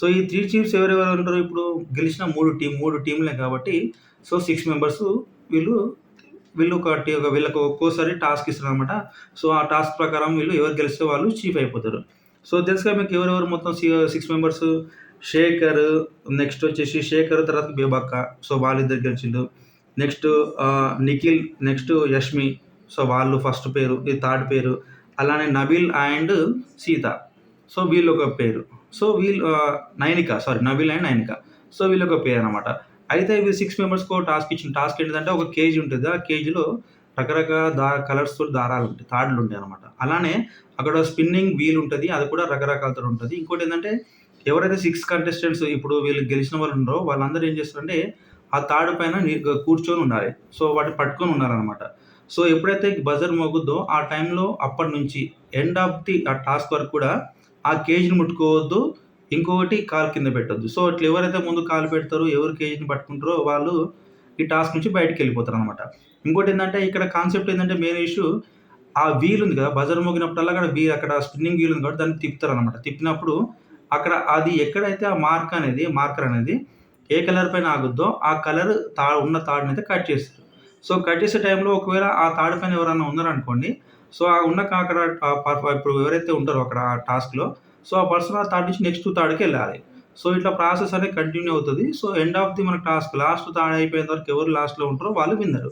ఈ 3 చీఫ్స్ ఎవరెవరు ఉంటారు? ఇప్పుడు గెలిచిన 3 టీమ్‌లే కాబట్టి 6 మెంబర్స్ వీళ్ళు వీళ్ళకు ఒక్కోసారి టాస్క్ ఇస్తారనమాట. ఆ టాస్క్ ప్రకారం వీళ్ళు ఎవరు గెలిస్తే వాళ్ళు చీఫ్ అయిపోతారు. తెలుసుగా మీకు ఎవరెవరు మొత్తం 6 మెంబర్స్ శేఖర్, నెక్స్ట్ వచ్చేసి శేఖర్ తర్వాత బేబక్క. వాళ్ళిద్దరు గెలిచిండ్రు. Next Nikhil, next Yashmi. వాళ్ళు ఫస్ట్ పేరు, ఇది థర్డ్ పేరు. అలానే నబీల్ అండ్ సీత. వీళ్ళొక పేరు. వీళ్ళు నైనిక నబీల్ అండ్ నైనిక. వీళ్ళొక పేరనమాట. అయితే వీళ్ళు 6 మెంబర్స్‌కో టాస్క్ ఇచ్చిన టాస్క్ ఏంటిదంటే ఒక కేజ్ ఉంటది. ఆ కేజ్‌లో రకరకాల కలర్స్‌తోటి దారాలుంటాయి. తాడులుంటాయనమాట. అలానే అక్కడ స్పిన్నింగ్ వీల్ ఉంటది. అది కూడా రకరకాలతో ఉంటది. ఇంకోటేందంటే ఎవరైతే 6 కంటెస్టెంట్స్ ఇప్పుడు వీళ్ళు గెలిచిన వాళ్ళు ఉన్నారో వాళ్ళందరూ ఏం చేస్తారంటే ఆ తాడు పైన కూర్చొని ఉండాలి. వాటిని పట్టుకొని ఉండాలనమాట. ఎప్పుడైతే బజర్ మోగుద్దో ఆ టైంలో అప్పటి నుంచి ఎండ్ ఆఫ్ ది ఆ టాస్క్ వరకు కూడా ఆ కేజ్‌ని ముట్టుకోవద్దు. ఇంకొకటి కాలు కింద పెట్టొద్దు. ఇట్లా ఎవరైతే ముందు కాలు పెడతారో, ఎవరు కేజ్‌ని పట్టుకుంటారో వాళ్ళు ఈ టాస్క్ నుంచి బయటికెళ్ళిపోతారనమాట. ఇంకోటేందంటే ఇక్కడ కాన్సెప్ట్ ఏందంటే మెయిన్ ఇష్యూ ఆ వీల్ ఉంది కదా! బజర్ మోగినప్పుడల్లా అక్కడ స్పిన్నింగ్ వీల్ ఉంది కాబట్టి దాన్ని తిప్పుతారనమాట. తిప్పినప్పుడు అక్కడ అది ఎక్కడైతే ఆ మార్కర్ అనేది ఏ కలర్ పైన ఆగుద్దో ఆ కలర్ ఉన్న తాడునైతే కట్ చేస్తారు. కట్ చేసే టైంలో ఒకవేళ ఆ తాడు పైన ఎవరైనా ఉన్నారనుకోండి, ఆ ఉన్న అక్కడ ఇప్పుడు ఎవరైతే ఉంటారో అక్కడ ఆ టాస్క్‌లో ఆ పర్సన్ ఆ తాడు నుంచి నెక్స్ట్ తాడుకెళ్ళాలి. ఇట్లా ప్రాసెస్ అనేది కంటిన్యూ అవుతది. ఎండ్ ఆఫ్ ది మన టాస్క్ లాస్ట్ తాడు అయిపోయేంత వరకు ఎవరు లాస్ట్‌లో ఉంటారో వాళ్ళు విన్నరు.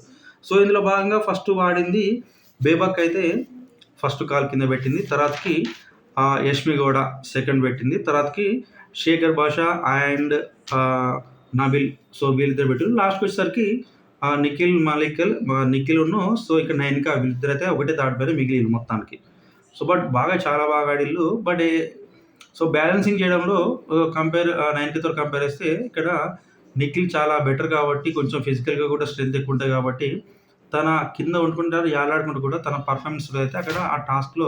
ఇందులో భాగంగా ఫస్ట్ వాడింది బేబక్ అయితే ఫస్ట్ కాలు కింద పెట్టింది. తర్వాతకి యష్మి గౌడ సెకండ్ పెట్టింది. తర్వాతకి శేఖర్ భాషా అండ్ నబిల్ వీళ్ళిద్దరు పెట్టిండ్రు. లాస్ట్‌కి వచ్చేసరికి నిఖిలును ఇక్కడ నైనిక వీళ్ళిద్దరైతే ఒకటే తాడు పైన మిగిలిండ్రు మొత్తానికి. బట్ చాలా బాగా ఆడిల్లు. బట్ బ్యాలెన్సింగ్ చేయడంలో నైనికతో కంపేర్ చేస్తే ఇక్కడ నిఖిల్ చాలా బెటర్ కాబట్టి కొంచెం ఫిజికల్‌గా కూడా స్ట్రెంత్ ఎక్కువ ఉంటది కాబట్టి తన కింద వండుకుంటా యాలాడుకుంటూ కూడా తన పర్ఫార్మెన్స్‌లో అయితే అక్కడ ఆ టాస్క్‌లో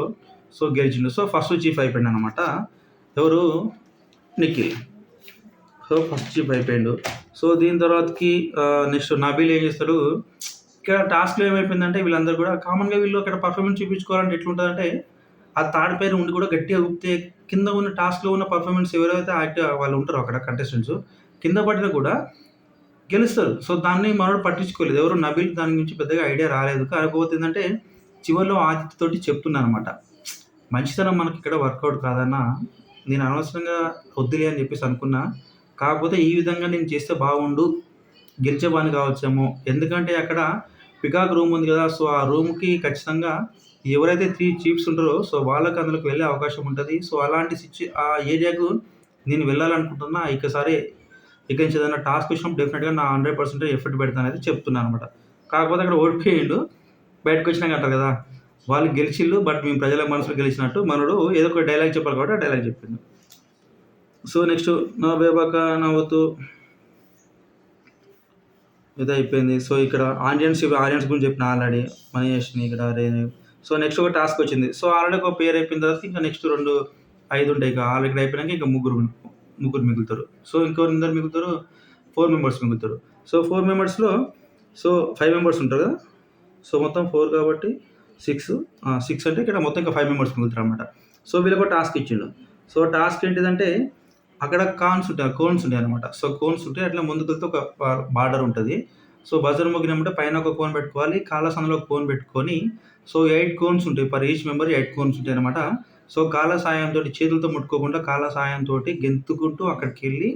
గెలిచిండు. ఫస్ట్ చీఫ్ అయిపోయిండనమాట. ఎవరు? నిఖిల్. ఫస్ట్ చీఫ్ అయిపోయిండు. దీని తర్వాతకి నెక్స్ట్ నబీల్ ఏం చేస్తాడు, ఇక్కడ టాస్క్‌లో ఏమైపోయిందంటే వీళ్ళందరూ కూడా కామన్‌గా వీళ్ళు అక్కడ పర్ఫార్మెన్స్ చూపించుకోవాలంటే ఎట్లుంటదంటే, ఆ తాడు పైన ఉండి కూడా గట్టిగా ఊపితే కింద ఉన్న టాస్క్‌లో ఉన్న పర్ఫార్మెన్స్ ఎవరైతే వాళ్ళు ఉంటారో అక్కడ కంటెస్టెంట్స్ కింద పడినా కూడా గెలుస్తారు. దాన్ని మనోడు పట్టించుకోలేదు. ఎవరు నబీల్ దాని గురించి పెద్దగా ఐడియా రాలేదు. కాకపోతే ఏందంటే చివర్లో ఆదిత్య తోటి చెప్తున్నాననమాట. మంచితనం మనకిక్కడ వర్కౌట్ కాదన్నా, నేను అనవసరంగా వద్దులే అని చెప్పేసి అనుకున్నా. కాకపోతే ఈ విధంగా నేను చేస్తే బాగుండు, గెలిచేవాడిని కావచ్చేమో. ఎందుకంటే అక్కడ పికాక్ రూమ్ ఉంది కదా! ఆ రూమ్‌కి ఖచ్చితంగా ఎవరైతే 3 చీఫ్స్ ఉంటారో వాళ్ళకి అందులోకి వెళ్ళే అవకాశం ఉంటది. అలాంటి ఆ ఏరియాకు నేను వెళ్ళాలనుకుంటున్నా. ఇక నుంచి ఏదైనా టాస్క్ వచ్చినప్పుడు డెఫినిట్‌గా నా 100% ఎఫర్ట్ పెడతానని చెప్తున్నాననమాట. కాకపోతే అక్కడ ఓడిపోయిండు. బయటకొచ్చినాక అంటారు కదా! వాళ్ళు గెలిచిల్లు. బట్ మేము ప్రజల మనసులో గెలిచినట్టు మనోడు ఏదో ఒక డైలాగ్ చెప్పాలి కాబట్టి ఆ డైలాగ్ చెప్పిండు. నెక్స్ట్ నా బేబాక నవ్వుతూ ఇదయిపోయింది. ఇక్కడ ఆడియన్స్ గురించి చెప్పిన ఆల్రెడీ. మనీష్‌ని ఇక్కడ నెక్స్ట్ ఒక టాస్క్ వచ్చింది. ఆల్రెడీ ఒక పేరు అయిపోయిన తర్వాత ఇంకా నెక్స్ట్ 5 ఉంటాయి. ఇక ఆల్రెడీ ఇక్కడ అయిపోయినాక ఇంకా ముగ్గురు ముగ్గురు మిగులుతారు. సో, ఇంకొందరు మిగులుతారు, 4 మెంబర్స్ మిగులుతారు. సో, 4 మెంబర్స్‌లో 5 మెంబర్స్ ఉంటారు కదా! సో, మొత్తం 4 కాబట్టి 6 అంటే ఇక్కడ మొత్తం ఇంకా 5 మెంబర్స్ మిగులుతారనమాట. సో, వీళ్ళకొక టాస్క్ ఇచ్చిండు. సో, టాస్క్ ఏంటిదంటే అక్కడ కోన్స్ ఉంటాయనమాట. సో, కోన్స్ ఉంటాయి. అట్లా ముందుకెళ్తే ఒక బార్డర్ ఉంటది. సో, బజర్ మోగినప్పుడు పైన ఒక కోన్ పెట్టుకోవాలి. కాళ్ళ సందులో ఒక కోన్ పెట్టుకొని సో, 8 కోన్స్ ఉంటాయి. పర్ ఈచ్ మెంబర్ 8 కోన్స్ ఉంటాయనమాట. సో, కాళ్ళ సాయంతోటి చేతులతో ముట్టుకోకుండా కాళ్ళ సాయంతోటి గెంతుకుంటూ అక్కడికెళ్ళి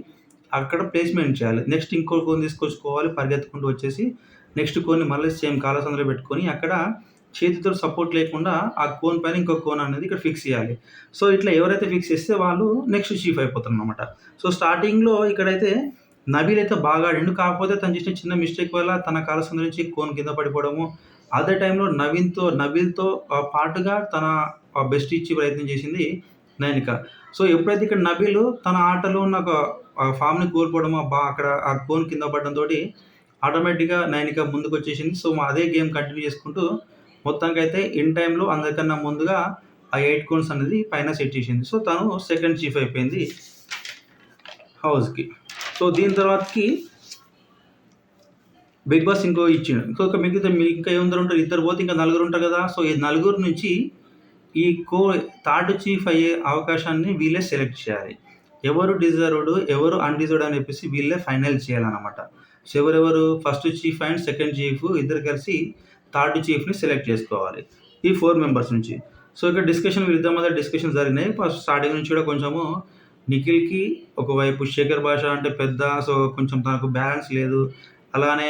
అక్కడ ప్లేస్‌మెంట్ చేయాలి. నెక్స్ట్ ఇంకో కోన్ తీసుకొచ్చుకోవాలి. పరిగెత్తుకుంటూ వచ్చేసి నెక్స్ట్ కోన్‌ని మళ్ళీ సేమ్ కాళ్ళ సందులో పెట్టుకొని అక్కడ చేతితో సపోర్ట్ లేకుండా ఆ కోన్ పైన ఇంకో కోన్ అనేది ఇక్కడ ఫిక్స్ చేయాలి. సో, ఇట్లా ఎవరైతే ఫిక్స్ చేస్తే వాళ్ళు నెక్స్ట్ చీఫ్ అయిపోతారనమాట. సో, స్టార్టింగ్‌లో ఇక్కడైతే నబీల్ అయితే బాగా ఆడిండు. కాకపోతే తను చేసిన చిన్న మిస్టేక్ వల్ల తన కాళ్ళ సందు నుంచి కోన్ కింద పడిపోవడము. అదే టైంలో నబీల్‌తో పాటుగా తన బెస్ట్ ఇచ్చే ప్రయత్నం చేసింది నైనిక. సో, ఎప్పుడైతే ఇక్కడ నబీల్ తన ఆటలో ఉన్న ఒక ఫామ్‌ని కోల్పోవడం అక్కడ ఆ కోన్ కింద పడడంతోటి ఆటోమేటిక్‌గా నైనిక ముందుకొచ్చేసింది. సో, అదే గేమ్ కంటిన్యూ చేసుకుంటూ మొత్తానికైతే ఇన్ టైమ్‌లో అందరికన్నా ముందుగా ఆ 8 కోన్స్ అనేది పైన సెట్ చేసింది. సో, తను సెకండ్ చీఫ్ అయిపోయింది హౌస్‌కి. సో, దీని తర్వాతకి బిగ్ బాస్ ఇంకో ఇచ్చిండు. మిగతా ఇంకా ఏముందరు ఉంటారు, ఇద్దరు పోతే ఇంకా నలుగురు ఉంటారు కదా! సో, ఈ నలుగురు నుంచి ఈ థర్డ్ చీఫ్ అయ్యే అవకాశాన్ని వీళ్ళే సెలెక్ట్ చేయాలి. ఎవరు డిజర్వ్డ్, ఎవరు అన్‌డిజర్వ్డ్ అని చెప్పేసి వీళ్ళే ఫైనల్ చేయాలనమాట. సో, ఎవరెవరు first chief and second chief ఇద్దరు కలిసి థర్డ్ చీఫ్‌ని సెలెక్ట్ చేసుకోవాలి. ఈ 4 మెంబర్స్ నుంచి. సో, ఇక్కడ వీళ్ళిద్దరి మధ్య డిస్కషన్స్ జరిగినాయి. ఫస్ట్ స్టార్టింగ్ నుంచి కూడా కొంచెము నిఖిల్‌కి ఒకవైపు శేఖర్ భాష అంటే పెద్ద, సో, కొంచెం తనకు బ్యాలెన్స్ లేదు. అలానే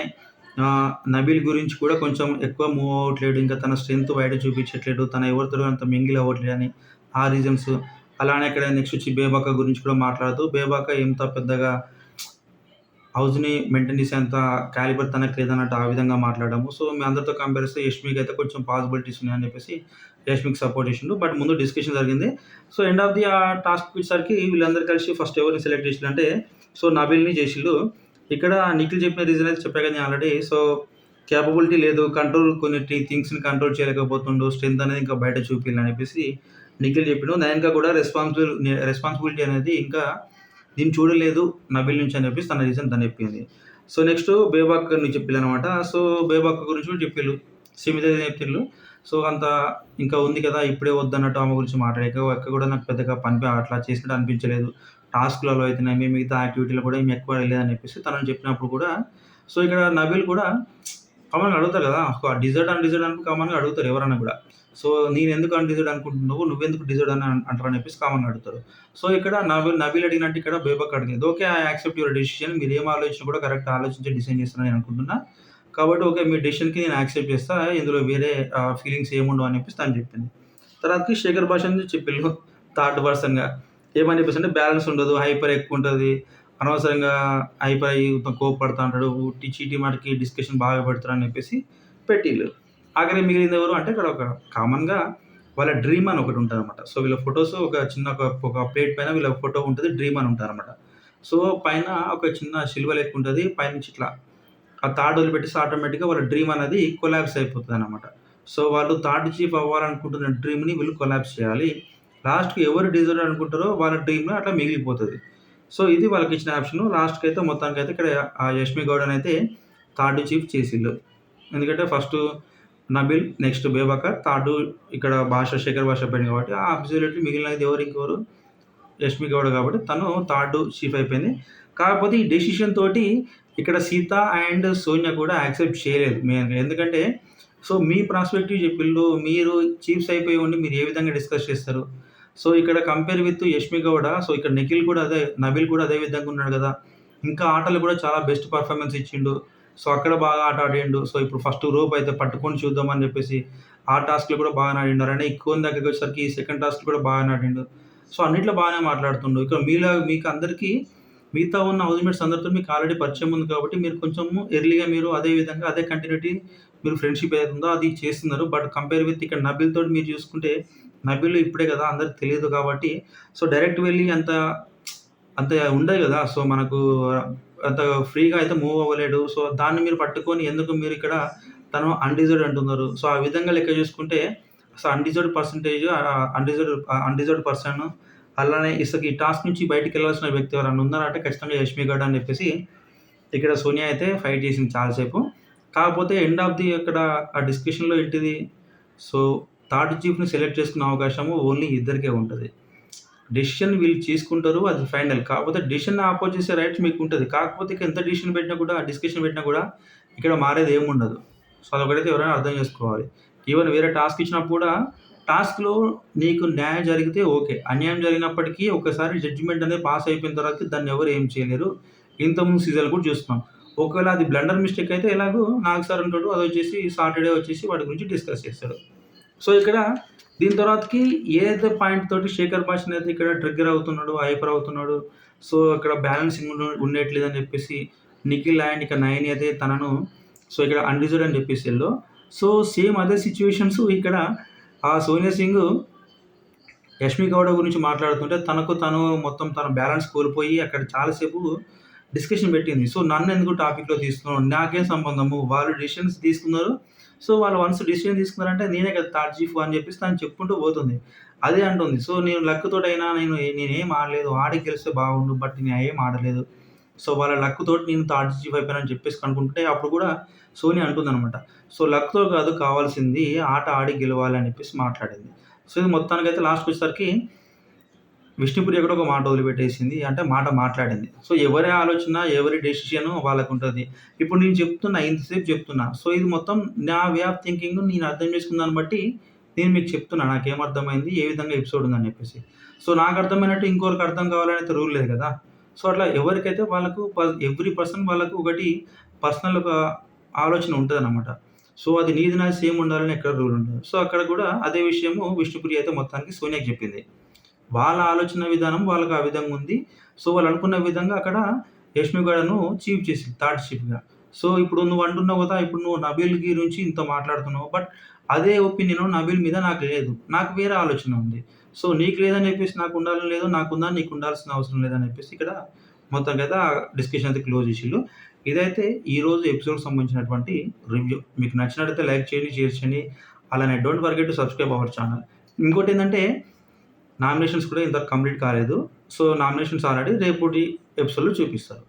నబీల్ గురించి కూడా కొంచెం ఎక్కువ మూవ్ అవ్వట్లేడు. ఇంకా తన స్ట్రెంత్ బయట చూపించట్లేదు. తను ఎవరితోనో అంత మింగిల్ అవ్వట్లేదని ఆ రీజన్స్. అలానే ఇక్కడ నెక్స్ట్ వచ్చి బేబాక గురించి కూడా మాట్లాడుతూ బేబాక ఎంత పెద్దగా హౌస్‌ని మెయింటైన్ చేసేంత క్యాలిబర్ తనకు లేదన్నట్టు ఆ విధంగా మాట్లాడడము. సో, మీ అందరితో కంపేర్ చేస్తే యష్మికి అయితే కొంచెం పాసిబిలిటీస్ ఉన్నాయని చెప్పేసి యష్మికి సపోర్ట్ చేసిండు. బట్ ముందు డిస్కషన్ జరిగింది. So, end of the task వచ్చేసరికి వీళ్ళందరూ కలిసి ఫస్ట్ ఎవరిని సెలెక్ట్ చేసిండ్రంటే సో, నబీల్‌ని చేసిండ్రు. ఇక్కడ నిఖిల్ చెప్పిన రీజన్ అయితే చెప్పా కదా నేను ఆల్రెడీ. సో, కేపబిలిటీ లేదు. కొన్ని థింగ్స్‌ని కంట్రోల్ చేయలేకపోతుండు. స్ట్రెంత్ అనేది ఇంకా బయట చూపియాలని చెప్పేసి నిఖిల్ చెప్పిండు. నయనిక కూడా రెస్పాన్సిబిలిటీ అనేది ఇంకా దీన్ని చూడలేదు నబీల్ నుంచి అని చెప్పేసి తన రీజన్ తను చెప్పింది. సో, నెక్స్ట్ బేబాక్ నుంచి చెప్పిల్లనమాట. సో, బేబాక్ గురించి కూడా చెప్పిల్లు. సేమ్ ఇదే చెప్పిల్లు. సో, అంత ఇంకా ఉంది కదా! ఇప్పుడే వద్దన్నట్టు ఆమె గురించి మాట్లాడాక అక్క కూడా నాకు పెద్దగా అట్లా చేసినట్టు అనిపించలేదు. టాస్క్‌లలో అయితేనేమి మిగతా యాక్టివిటీలో కూడా ఈమె ఎక్కువ వెళ్ళలేదని చెప్పేసి తనని చెప్పినప్పుడు కూడా సో, ఇక్కడ నబీల్ కూడా కామన్‌గా అడుగుతారు కదా! డిజర్వ్డ్, అన్‌డిజర్వ్డ్ అని కామన్‌గా అడుగుతారు ఎవరన్నా కూడా. సో, నేనెందుకు అన్‌డిజర్వ్డ్ అనుకుంటున్నావు? నువ్వెందుకు డిజర్వ్డ్ అని అంటారని చెప్పేసి కామన్‌గా అడుగుతారు. సో, ఇక్కడ నబీల్ అడిగినట్టు ఇక్కడ బేబాక్ అడిగింది. Okay. I accept your decision. మీరేం ఆలోచించినా కూడా కరెక్ట్ ఆలోచించి డిసైడ్ చేస్తారని నేను అనుకుంటున్నా. కాబట్టి ఓకే. మీ డెసిషన్‌కి నేను యాక్సెప్ట్ చేస్తా. ఇందులో వేరే ఫీలింగ్స్ ఏముండవు అని చెప్పేసి తను చెప్పింది. తర్వాతకి శేఖర్ భాషని చెప్పిల్లు థర్డ్ పర్సన్‌గా. ఏమని చెప్పేసి అంటే బ్యాలెన్స్ ఉండదు. హైపర్ ఎక్కువుంటది. అనవసరంగా హైపర్ అయ్యి కోప్పడతా ఉంటాడు. చీటీ మాటికి డిస్కషన్ బాగా పెడతారని చెప్పేసి పెట్టిల్లు. ఆఖరికి మిగిలింది ఎవరు అంటే ఇక్కడ ఒక కామన్‌గా వాళ్ళ డ్రీమ్ అని ఒకటి ఉంటదనమాట. సో, వీళ్ళ ఫోటోస్ ఒక చిన్న ఒక ప్లేట్ పైన వీళ్ళ ఫోటో ఉంటది. డ్రీమ్ అని ఉంటారనమాట. సో, పైన ఒక చిన్న శిలువ లెక్క ఉంటది. పైనుంచి ఇట్లా ఆ తాడు వదిలిపెట్టేసి ఆటోమేటిక్‌గా వాళ్ళ డ్రీమ్ అనేది కొలాప్స్ అయిపోతదనమాట. సో, వాళ్ళు థర్డ్ చీఫ్ అవ్వాలనుకుంటున్న డ్రీమ్‌ని వీళ్ళు కొలాప్స్ చేయాలి. లాస్ట్‌కి ఎవరు డిజర్వ్ అనుకుంటారో వాళ్ళ డ్రీమ్ అట్లా మిగిలిపోతది. సో, ఇది వాళ్ళకిచ్చిన ఆప్షను. లాస్ట్‌కైతే మొత్తానికైతే ఇక్కడ యష్మి గౌడనైతే థర్డ్ చీఫ్ చేసిల్లు. ఎందుకంటే first Nabeel, next Bebakka, third ఇక్కడ శేఖర్ భాష పోయింది కాబట్టి అబ్సల్యూట్‌లీ మిగిలినది ఇంకెవరు యష్మి గౌడ కాబట్టి తను థర్డ్ చీఫ్ అయిపోయింది. కాకపోతే ఈ డెసిషన్ తోటి ఇక్కడ సీత అండ్ సోనియా కూడా యాక్సెప్ట్ చేయలేదు మెయిన్‌గా. ఎందుకంటే సో, మీ పర్స్పెక్టివ్ చెప్పిల్లు. మీరు చీఫ్స్ అయిపోయి ఉండి మీరు ఏ విధంగా డిస్కస్ చేస్తారు? సో, ఇక్కడ compare with Yashmi Gowda. So, ఇక్కడ నిఖిల్ కూడా నబీల్ కూడా అదే విధంగా ఉన్నాడు కదా! ఇంకా ఆటలు కూడా చాలా బెస్ట్ పర్ఫార్మెన్స్ ఇచ్చిండు. సో, అక్కడ బాగా ఆట ఆడిండు. సో, ఇప్పుడు ఫస్ట్ రోప్ అయితే పట్టుకొని చూద్దామని చెప్పేసి ఆ టాస్క్‌లో కూడా బాగానే ఆడిండు. అలానే ఈ కోన్ దగ్గరికి వచ్చేసరికి సెకండ్ టాస్క్ కూడా బాగానే ఆడిండు. సో, అన్నిట్లో బాగానే మాట్లాడుతుండు. ఇక్కడ మీకు అందరికీ మిగతా ఉన్న హౌస్‌మేట్స్ అందరితో మీకు ఆల్రెడీ పరిచయం ఉంది కాబట్టి మీరు కొంచెము ఎర్లీగా మీరు అదే విధంగా అదే కంటిన్యూటీ మీరు ఫ్రెండ్‌షిప్ ఏదైతుందో అది చేస్తున్నారు. బట్ కంపేర్ విత్ ఇక్కడ నబీల్ తోటి మీరు చూసుకుంటే నబీల్ ఇప్పుడే కదా! అందరికి తెలియదు కాబట్టి సో, డైరెక్ట్ వెళ్లి అంత ఉండదు కదా! సో, మనకు అంత ఫ్రీగా అయితే మూవ్ అవ్వలేడు. సో, దాన్ని మీరు పట్టుకొని ఎందుకు మీరు ఇక్కడ తను అన్‌డిజర్వ్డ్ అంటున్నారు. సో, ఆ విధంగా లెక్క చూసుకుంటే సో, అన్‌డిజర్వ్డ్ పర్సన్ అలానే ఈ టాస్క్ నుంచి బయటికెళ్ళాల్సిన వ్యక్తి ఎవరైనా ఉన్నారంటే ఖచ్చితంగా యష్మి గౌడ్ అని చెప్పేసి ఇక్కడ సోనియా అయితే ఫైట్ చేసింది చాలా సేపు. కాకపోతే ఎండ్ ఆఫ్ ది అక్కడ ఆ డిస్కషన్‌లో ఏంటిది, సో థర్డ్ చీఫ్‌ని సెలెక్ట్ చేసుకునే అవకాశము ఓన్లీ ఇద్దరికే ఉంటది. డెసిషన్ వీళ్ళు తీసుకుంటారు, అది ఫైనల్. కాకపోతే డెసిషన్‌ని అపోజ్ చేసే రైట్స్ మీకుంటది. కాకపోతే ఇక ఎంత డెసిషన్ పెట్టినా కూడా, డిస్కషన్ పెట్టినా కూడా ఇక్కడ మారేది ఏముండదు. సో అదొకటైతే ఎవరైనా అర్థం చేసుకోవాలి. ఈవెన్ వేరే టాస్క్ ఇచ్చినప్పుడు కూడా టాస్క్‌లో నీకు న్యాయం జరిగితే ఓకే. అన్యాయం జరిగినప్పటికీ ఒకసారి జడ్జిమెంట్ అనేది పాస్ అయిపోయిన తర్వాత దాన్ని ఎవరు ఏం చేయలేరు. ఇంతకుముందు సీజన్‌లో కూడా చూస్తున్నాం. ఒకవేళ అది బ్లండర్ మిస్టేక్ అయితే ఎలాగో నాగ్ సార్ ఉంటాడు. అదొచ్చేసి సాటర్‌డే వచ్చేసి వాటి గురించి డిస్కస్ చేస్తాడు. సో ఇక్కడ దీని తర్వాతకి ఏదైతే పాయింట్ తోటి శేఖర్ భాషన్ అయితే ఇక్కడ ట్రిగ్గర్ అవుతున్నాడు, హైపర్ అవుతున్నాడు. సో ఇక్కడ బ్యాలెన్సింగ్ ఉండట్లేదని చెప్పేసి నిఖిల్ అండ్ ఇక నయని అయితే తనను సో ఇక్కడ అన్‌డిజర్వ్డ్ అని చెప్పేసిల్లు. సో సేమ్ అదే సిట్యుయేషన్స్ ఇక్కడ సోనియా సింగ్ యష్మి గౌడ గురించి మాట్లాడుతుంటే తనకు తను మొత్తం తన బ్యాలెన్స్ కోల్పోయి అక్కడ చాలా సేపు డిస్కషన్ పెట్టింది. సో నన్నెందుకు టాపిక్‌లో తీస్తున్నావు? నాకేం సంబంధము? వాళ్ళు డెసిషన్స్ తీసుకున్నారు. సో వాళ్ళు వన్స్ డెసిషన్ తీసుకున్నారంటే నేనే కదా థర్డ్ చీఫ్ అని చెప్పేసి తను చెప్పుకుంటూ పోతుంది. అదే అంటుంది. సో నేను లక్ తోటైనా నేనేం ఆడలేదు. ఆడి గెలిస్తే బాగుండు. బట్ నేను ఏం ఆడలేదు. సో వాళ్ళ లక్ తోటి నేను థర్డ్ చీఫ్ అయిపోయానని చెప్పేసి కనుక్కుంటే అప్పుడు కూడా సోనియా అంటుందనమాట. సో లక్‌తో కాదు కావాల్సింది ఆట ఆడి గెలవాలి అని చెప్పేసి మాట్లాడింది. సో ఇది మొత్తానికైతే లాస్ట్‌కొచ్చేసరికి విష్ణుప్రియ కూడా ఒక మాట వదిలిపెట్టేసింది. అంటే మాట మాట్లాడింది. సో ఎవరి ఆలోచన, ఎవరి డెసిషన్ వాళ్ళకుంటది. ఇప్పుడు నేను చెప్తున్నా, ఇంతసేపు చెప్తున్నా. సో ఇది మొత్తం నా వే ఆఫ్ థింకింగ్ నేను అర్థం చేసుకున్న దాన్ని బట్టి నేను మీకు చెప్తున్నా. నాకేమర్థమైంది, ఏ విధంగా ఎపిసోడ్ ఉందని చెప్పేసి. సో నాకు అర్థమైనట్టు ఇంకొకరికి అర్థం కావాలనైతే రూల్ లేదు కదా! సో అట్లా ఎవరికైతే వాళ్ళకు ఎవ్రీ పర్సన్ వాళ్ళకు ఒకటి పర్సనల్ ఒక ఆలోచన ఉంటదనమాట. సో అది నీది నాది సేమ్ ఉండాలని ఎక్కడ రూల్ ఉండదు. సో అక్కడ కూడా అదే విషయము విష్ణుప్రియ అయితే మొత్తానికి సోనియాకి చెప్పింది. వాళ్ళ ఆలోచన విధానం వాళ్ళకి ఆ విధంగా ఉంది. సో వాళ్ళు అనుకున్న విధంగా అక్కడ యష్మి గౌడను చీఫ్ చేసింది థర్డ్ చీఫ్‌గా. సో ఇప్పుడు నువ్వు అంటున్నావు కదా! ఇప్పుడు నువ్వు నబీల్ గురించి ఇంత మాట్లాడుతున్నావు. బట్ అదే ఒపీనియన్ నబీల్ మీద నాకు లేదు. నాకు వేరే ఆలోచన ఉంది. సో నీకు లేదని చెప్పేసి నాకు ఉండాలని లేదు. నాకుందని నీకు ఉండాల్సిన అవసరం లేదని చెప్పేసి ఇక్కడ మొత్తానికైతే ఆ డిస్కషన్ అయితే క్లోజ్ చేసిల్లు. ఇదైతే ఈరోజు ఎపిసోడ్‌కి సంబంధించినటువంటి రివ్యూ. మీకు నచ్చినట్టయితే లైక్ చేయండి, షేర్ చేయండి. అలానే don't forget to subscribe our channel. ఇంకోటేంటంటే నామినేషన్స్ కూడా ఇంతవరకు కంప్లీట్ కాలేదు. సో నామినేషన్స్ ఆల్రెడీ రేపటి ఎపిసోడ్‌లో చూపిస్తారు.